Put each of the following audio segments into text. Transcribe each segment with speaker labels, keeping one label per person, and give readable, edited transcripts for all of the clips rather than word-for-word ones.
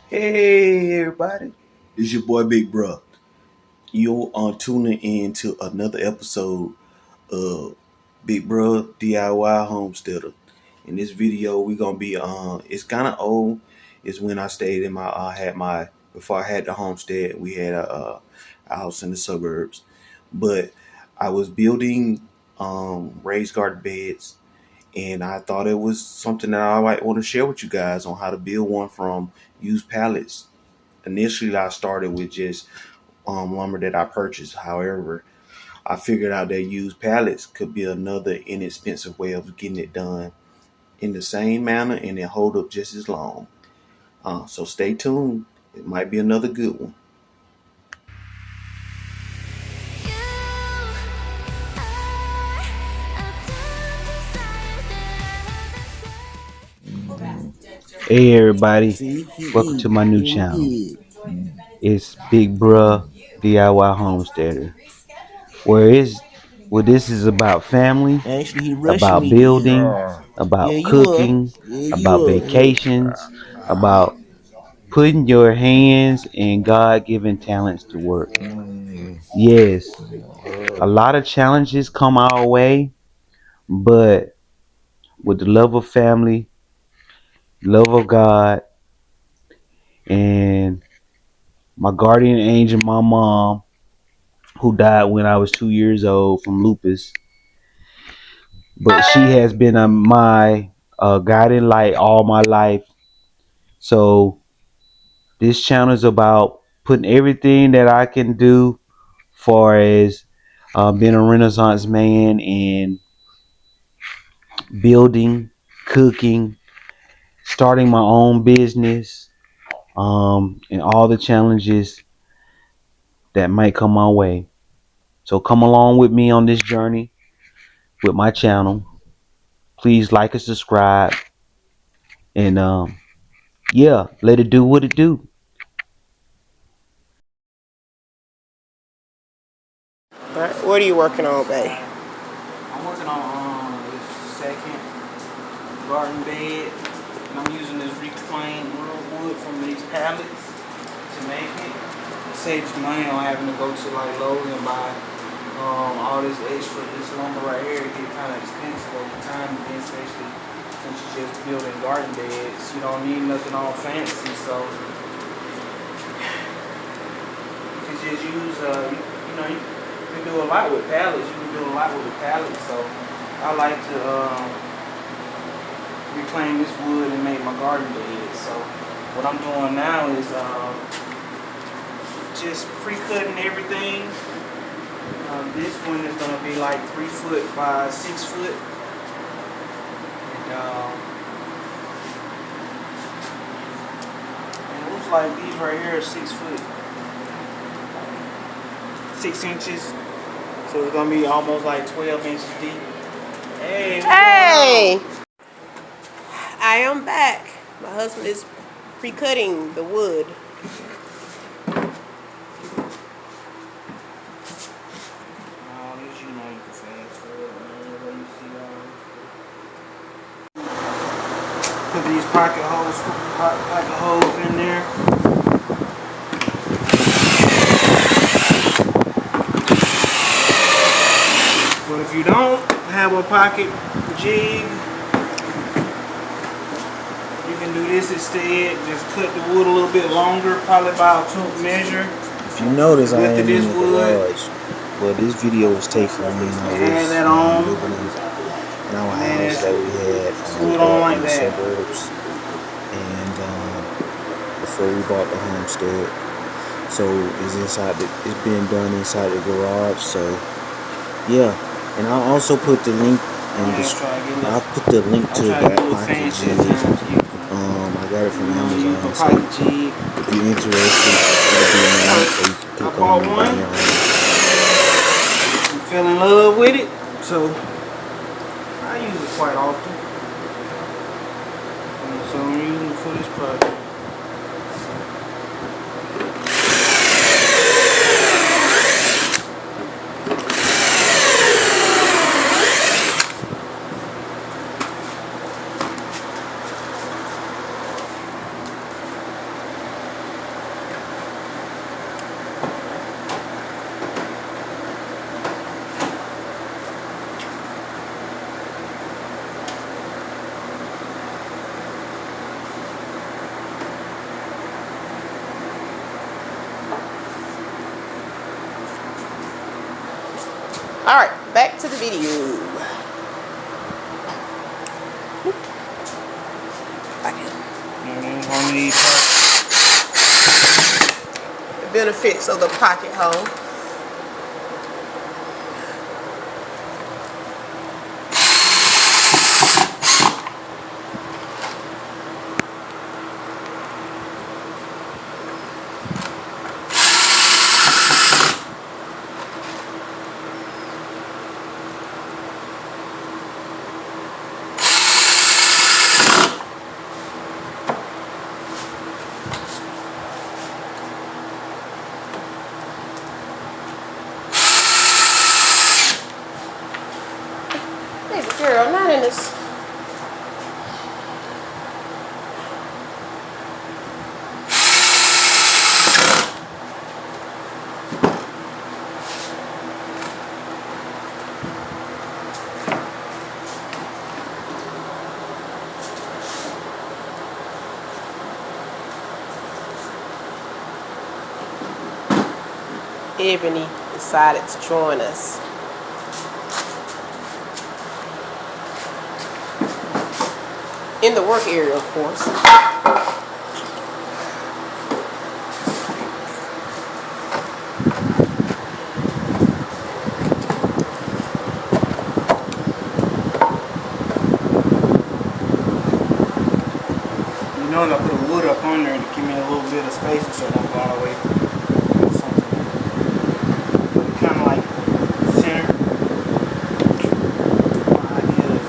Speaker 1: Hey everybody, it's your boy Big Bruh. You are tuning in to another episode of Big Bruh DIY Homesteader. In this video, we're gonna be it's kind of old. It's when I stayed in my before I had the homestead. We had a house in the suburbs, but I was building raised garden beds, and I thought it was something that I might want to share with you guys on how to build one from used pallets. Initially, I started with just lumber that I purchased. However, I figured out that used pallets could be another inexpensive way of getting it done in the same manner and it hold up just as long. So stay tuned. It might be another good one. Hey everybody, welcome to my new channel. It's Big Bruh DIY Homesteader, where this is about family,
Speaker 2: Actually, he rushing
Speaker 1: about
Speaker 2: me.
Speaker 1: building,
Speaker 2: Yeah,
Speaker 1: about
Speaker 2: you up?
Speaker 1: cooking,
Speaker 2: Yeah,
Speaker 1: about
Speaker 2: you up?
Speaker 1: vacations, about putting your hands and God-given talents to work. Yes, a lot of challenges come our way, but with the love of family, love of God, and my guardian angel, my mom, who died when I was 2 years old from lupus, but she has been my guiding light all my life. So this channel is about putting everything that I can do far as being a Renaissance man and building, cooking, starting my own business, and all the challenges that might come my way. So come along with me on this journey with my channel. Please like and subscribe, and yeah, let it do what it do.
Speaker 2: Alright, what are you working on, babe?
Speaker 3: I'm working on this second garden bed, and I'm using this reclaimed real wood from these pallets to make it. It saves money on having to go to like Lowe's and buy all this lumber right here. It get kind of expensive over time, and then especially since you're just building garden beds, you don't need nothing all fancy, so you can just use you can do a lot with pallets. You can do a lot with the pallets, so I like to reclaim this wood and make my garden bed. So what I'm doing now is just pre-cutting everything. This one is going to be like 3 foot by 6 foot. And it looks like these right here are 6 foot. 6 inches. So it's going to be almost like 12 inches deep.
Speaker 2: Hey! I am back. My husband is pre-cutting the wood.
Speaker 3: Put these pocket holes in there. But if you don't have a pocket jig, you can do this instead. Just cut the wood a little bit longer, probably about 2 measure.
Speaker 1: If you notice, I am in
Speaker 3: this
Speaker 1: the
Speaker 3: wood.
Speaker 1: garage. Well, this video was taken when I was
Speaker 3: That on.
Speaker 1: living in our house that we had in the suburbs, and before we bought the homestead. So it's being done inside the garage. So yeah, and I'll also put the link in I'll put the link to that pocket jig. I got it from Amazon. So if you're interested, that'll be in the link, so you can click on it on your own.
Speaker 3: I fell in love with it, so I use it quite often. So I'm using it for this project.
Speaker 2: Alright, back to the video.
Speaker 3: One of these
Speaker 2: The benefits of the pocket hole. Baby girl, not in this. Ebony decided to join us. In the work area, of course.
Speaker 3: You know, I put a wood up on there to give me a little bit of space so it don't go all the way. Kind of like center. My idea is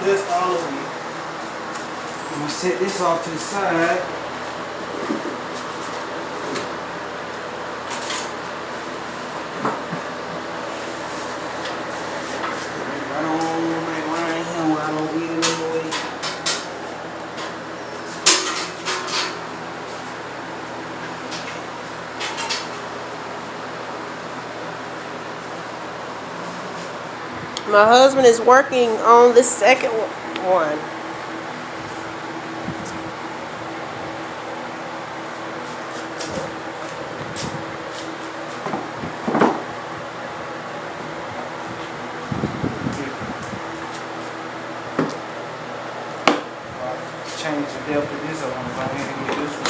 Speaker 3: dust all over me. I'm gonna set this off to the side. Right on, like right here where I don't get it in the way.
Speaker 2: My husband is working on the second one.
Speaker 3: Change the depth of this. I want to go ahead and get this one.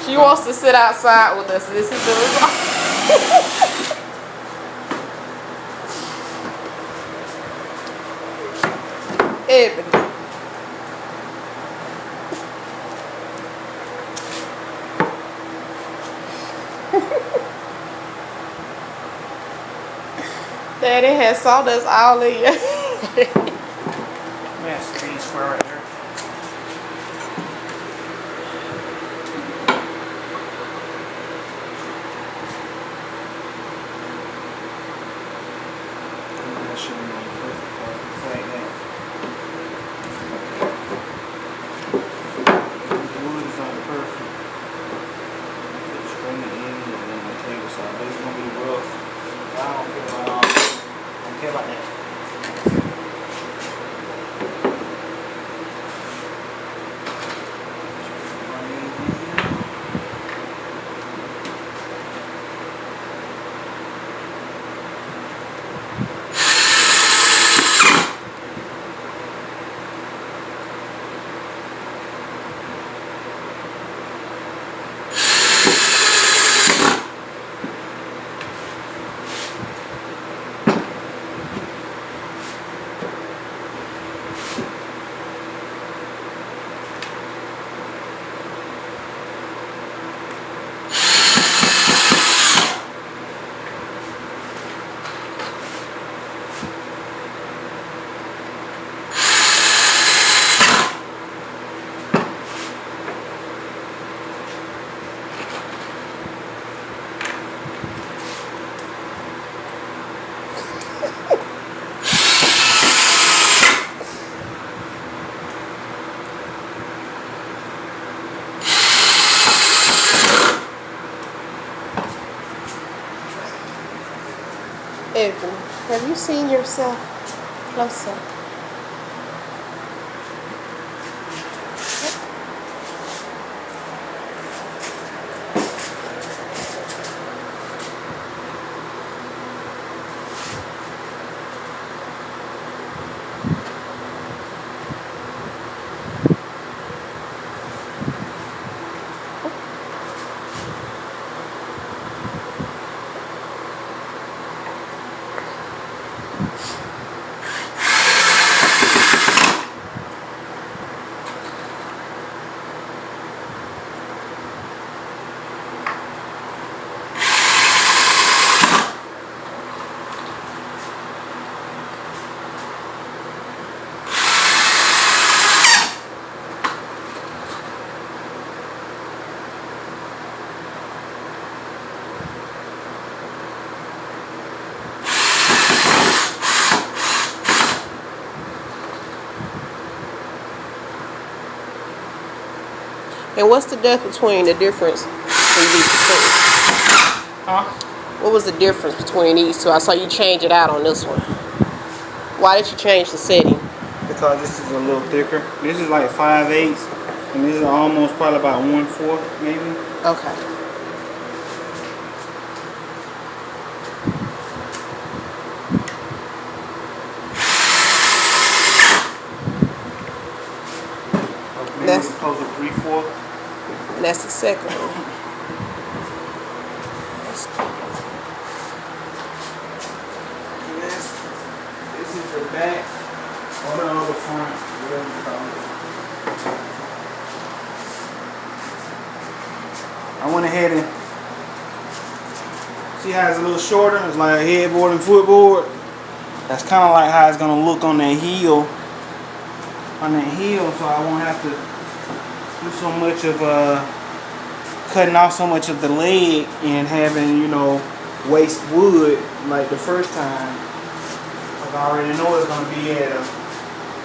Speaker 2: She wants to sit outside with us. This is the result. Ebony. Man, it had sawdust all in you.
Speaker 3: That's a speed square right there. That should be like perfect like that. The wood is not perfect. It's straight in and then the table side, but it's gonna be rough. I don't care about all that. I don't care about that.
Speaker 2: Evan, have you seen yourself closer? And what's the difference between these two?
Speaker 3: Huh?
Speaker 2: What was the difference between these two? I saw you change it out on this one. Why did you change the setting?
Speaker 3: Because this is a little thicker. This is like 5/8, and this is almost probably about 1/4 maybe.
Speaker 2: Okay.
Speaker 3: Maybe
Speaker 2: That's-
Speaker 3: close to 3/4.
Speaker 2: And that's the second one.
Speaker 3: And this is the back or the other front, whatever you call it. I went ahead and see how it's a little shorter. It's like a headboard and footboard. That's kind of like how it's gonna look on that heel. So I won't have to do so much of cutting off so much of the leg and having, you know, waste wood like the first time. Like I already know it's gonna be at a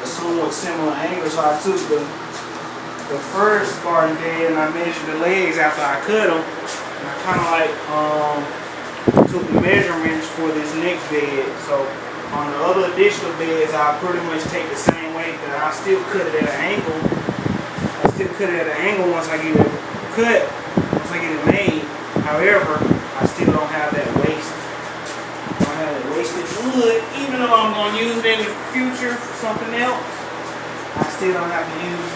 Speaker 3: somewhat similar angle. So I took the first garden bed and I measured the legs after I cut them. And I kind of like took the measurements for this next bed. So on the other additional beds, I'll pretty much take the same way, but I'll still cut it at an angle. I'll still cut it at an angle once I get it cut, once I get it made. However, I still don't have that waste. I don't have that wasted wood, even though I'm going to use it in the future for something else. I still don't have to use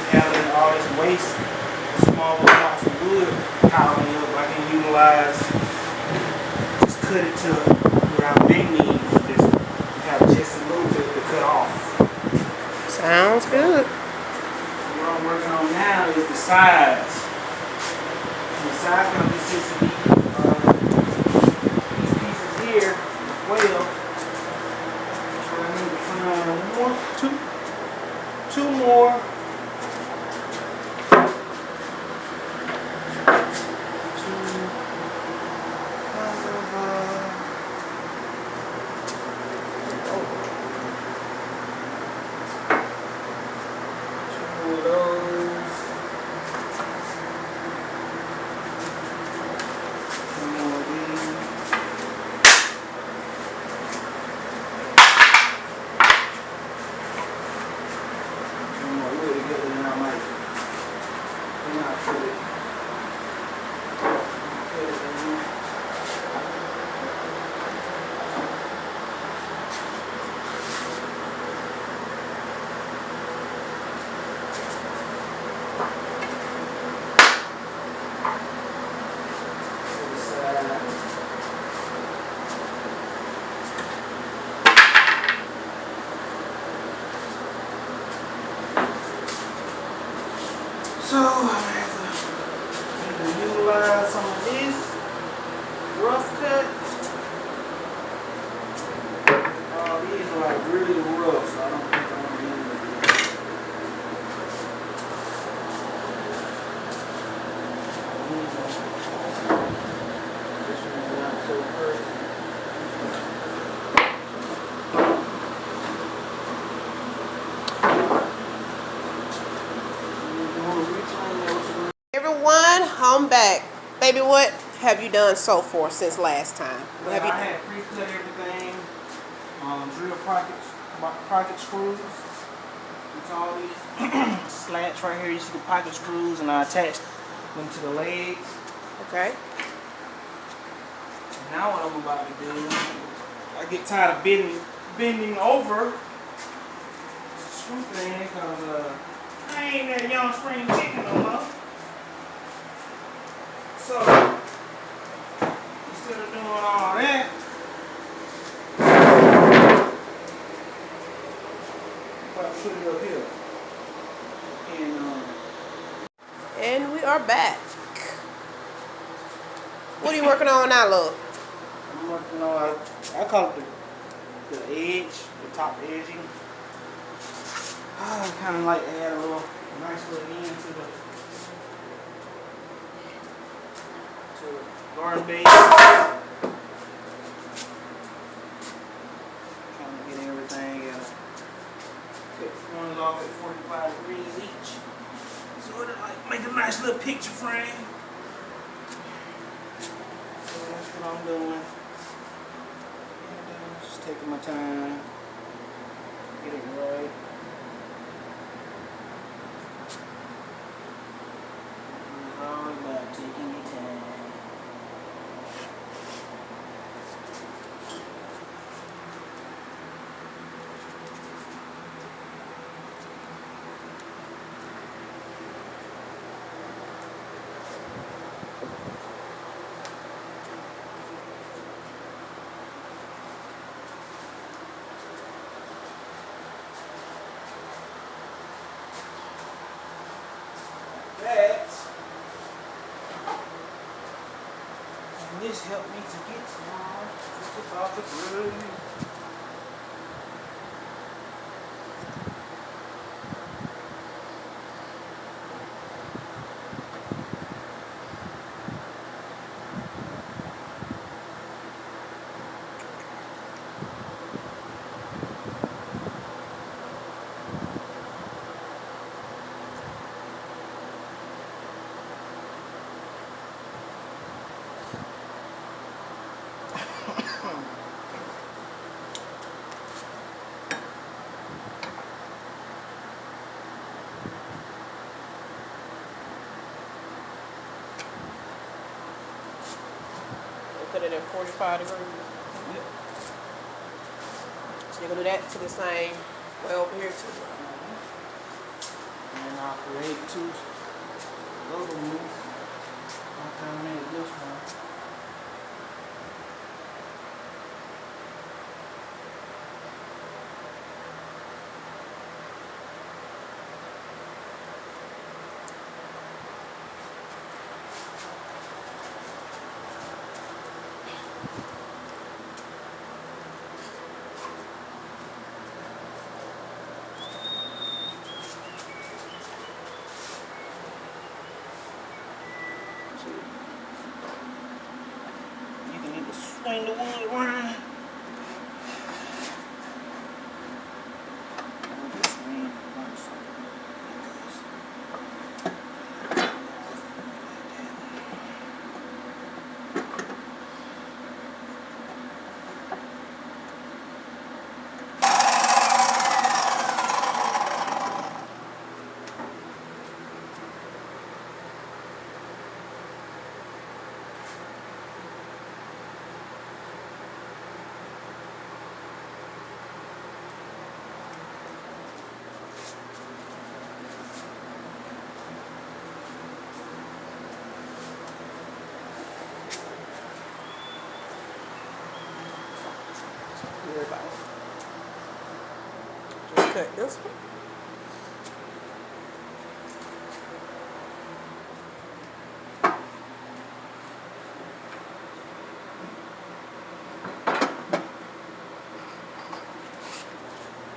Speaker 3: all this waste, small blocks of wood piling up. I can utilize, just cut it to where I may need this. Have just a little bit to cut off.
Speaker 2: Sounds good.
Speaker 3: What I'm working on now is the sides. And the sides gonna consist of these pieces here as well. 2 more. So I have to utilize some of this rough cut. These are like really rough, so I don't think I'm gonna use this. This one's not so perfect.
Speaker 2: Everyone, I'm back. Baby, what have you done so far since last time? What have you
Speaker 3: I
Speaker 2: done?
Speaker 3: had pre-cut everything, drill pocket screws. It's all these slats right here. You see the pocket screws, and I attached them to the legs.
Speaker 2: Okay.
Speaker 3: Now what I'm about to do, I get tired of bending over screw thing because I ain't that young spring chicken no more. So instead of doing all that, I put it up here.
Speaker 2: And we are back. What are you working on now, love?
Speaker 3: I'm working on, I call it the edge, the top edging. I kind of like to add a nice little end to the garden bed. Trying to get everything cut corners off at 45 degrees each. So it'll like make a nice little picture frame. So that's what I'm doing. Just taking my time. Get it right. It's all about taking your time. This helped me to get small off the groove.
Speaker 2: Put it at 45 degrees.
Speaker 3: Yep.
Speaker 2: So you're gonna do that to the same way over here too.
Speaker 3: And I'll create 2 little ones. After I made this one. clean the wood around.
Speaker 2: Worry about it. Just cut this one.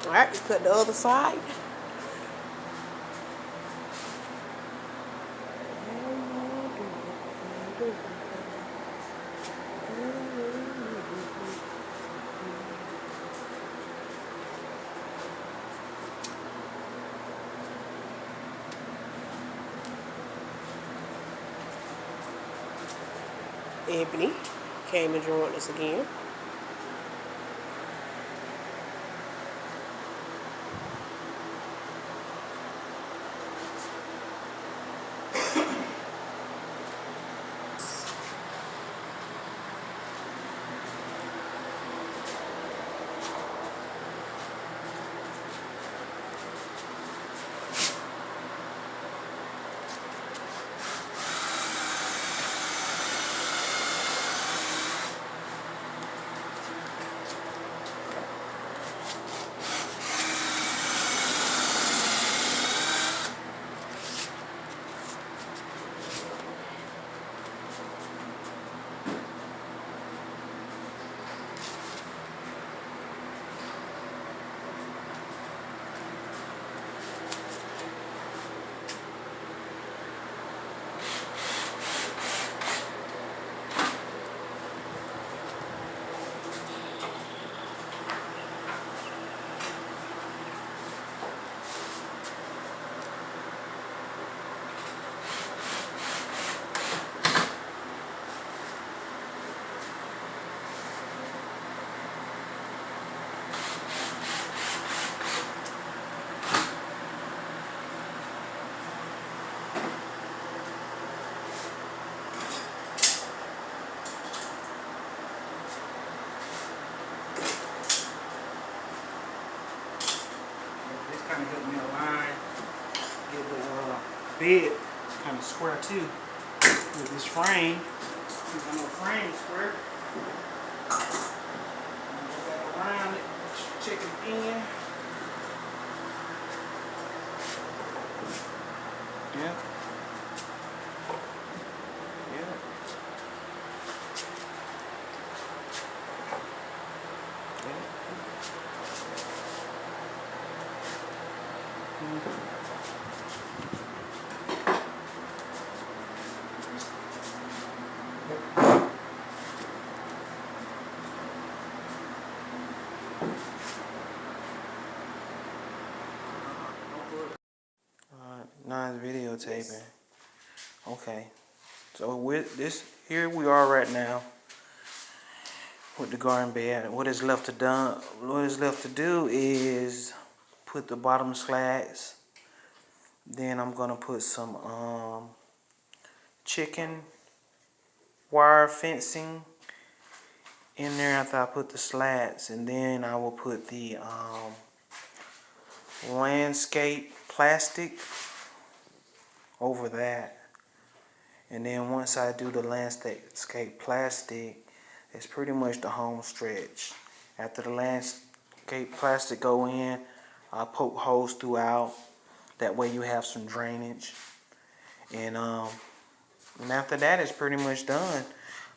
Speaker 2: Alright, let's cut the other side. Ebony came and joined us again.
Speaker 3: This kind of helped me align, get the bed kind of square too with this frame. Since I know frame is square. Go back around it, check it again. Yeah. Yeah. Now it's videotaping. Yes. Okay. So with this, here we are right now with the garden bed. What is left to do is put the bottom slats. Then I'm gonna put some chicken wire fencing in there after I put the slats, and then I will put the landscape plastic over that. And then once I do the landscape plastic, it's pretty much the home stretch. After the landscape plastic go in, I poke holes throughout. That way you have some drainage. And after that, it's pretty much done.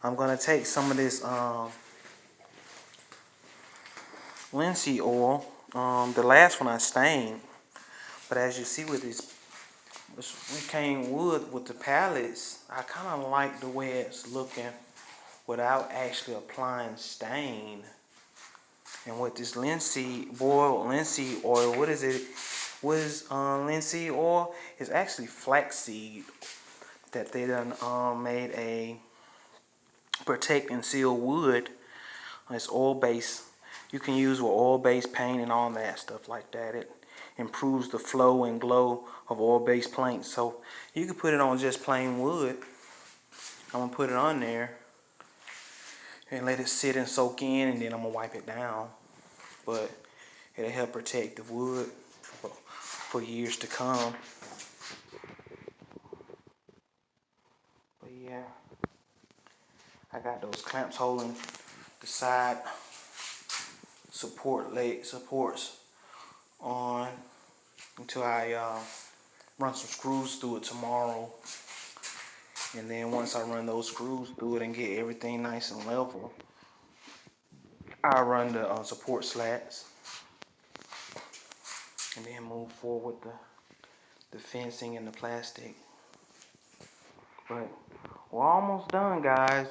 Speaker 3: I'm gonna take some of this linseed oil. The last one I stained, but as you see with this reclaimed wood with the pallets, I kind of like the way it's looking without actually applying stain. And with this boiled linseed oil, what is it? What is linseed oil? It's actually flaxseed that they done made a protect and seal wood. It's oil based. You can use with oil based paint and all that stuff like that. It improves the flow and glow of oil based paint. So you can put it on just plain wood. I'm gonna put it on there and let it sit and soak in, and then I'm gonna wipe it down. But it'll help protect the wood for years to come. But yeah, I got those clamps holding the side supports on until I run some screws through it tomorrow. And then once I run those screws through it and get everything nice and level, I run the support slats and then move forward with the fencing and the plastic. But we're almost done, guys.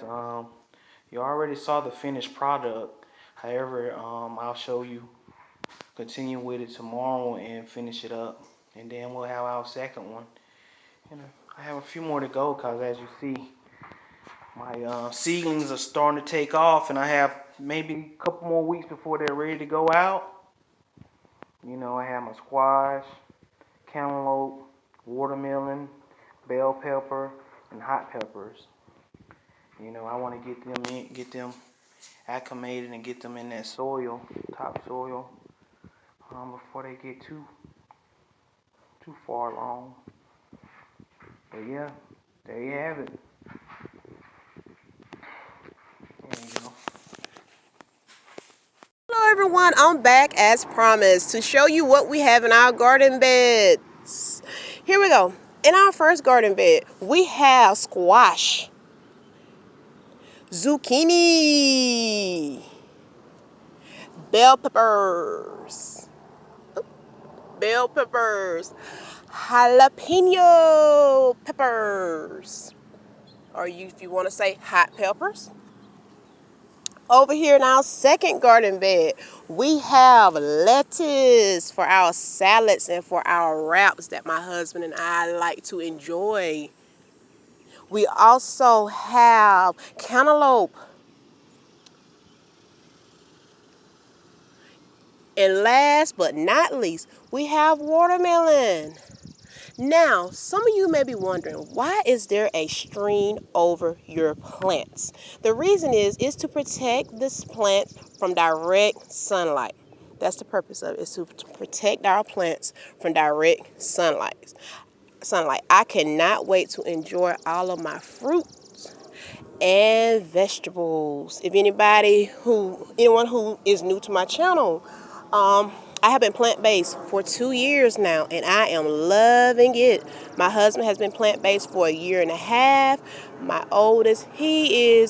Speaker 3: You already saw the finished product. However, I'll show you, continue with it tomorrow and finish it up. And then we'll have our second one. And I have a few more to go because, as you see, my seedlings are starting to take off, and I have maybe a couple more weeks before they're ready to go out. You know, I have my squash, cantaloupe, watermelon, bell pepper, and hot peppers. You know, I want to get them acclimated and get them in that soil, topsoil, before they get too far along. But yeah, there you have it. There you go.
Speaker 2: Hello everyone, I'm back as promised to show you what we have in our garden beds. Here we go. In our first garden bed, we have squash, zucchini, bell peppers, jalapeno peppers, or if you want to say hot peppers. Over here in our second garden bed, we have lettuce for our salads and for our wraps that my husband and I like to enjoy. We also have cantaloupe. And last but not least, we have watermelon. Now, some of you may be wondering, why is there a screen over your plants? The reason is to protect this plant from direct sunlight. That's the purpose of it, is to protect our plants from direct sunlight. I cannot wait to enjoy all of my fruits and vegetables. If anyone who is new to my channel, I have been plant-based for 2 years now, and I am loving it. My husband has been plant-based for 1.5 years. My oldest, I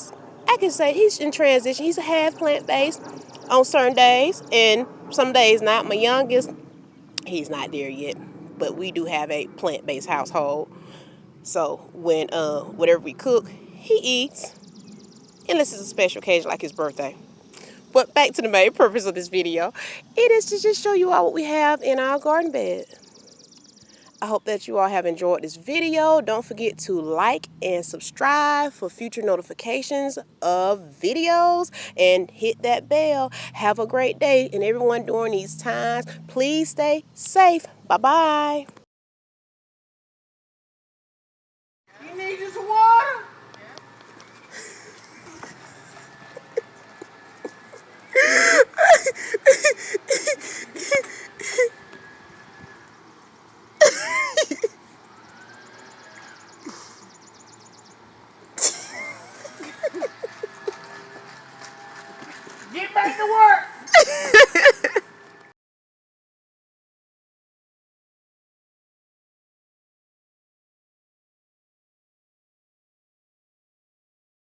Speaker 2: can say he's in transition. He's a half plant-based on certain days, and some days not. My youngest, he's not there yet, but we do have a plant-based household. So when whatever we cook, he eats, unless it's a special occasion like his birthday. But back to the main purpose of this video. It is to just show you all what we have in our garden bed. I hope that you all have enjoyed this video. Don't forget to like and subscribe for future notifications of videos, and hit that bell. Have a great day, and everyone during these times, please stay safe. Bye-bye.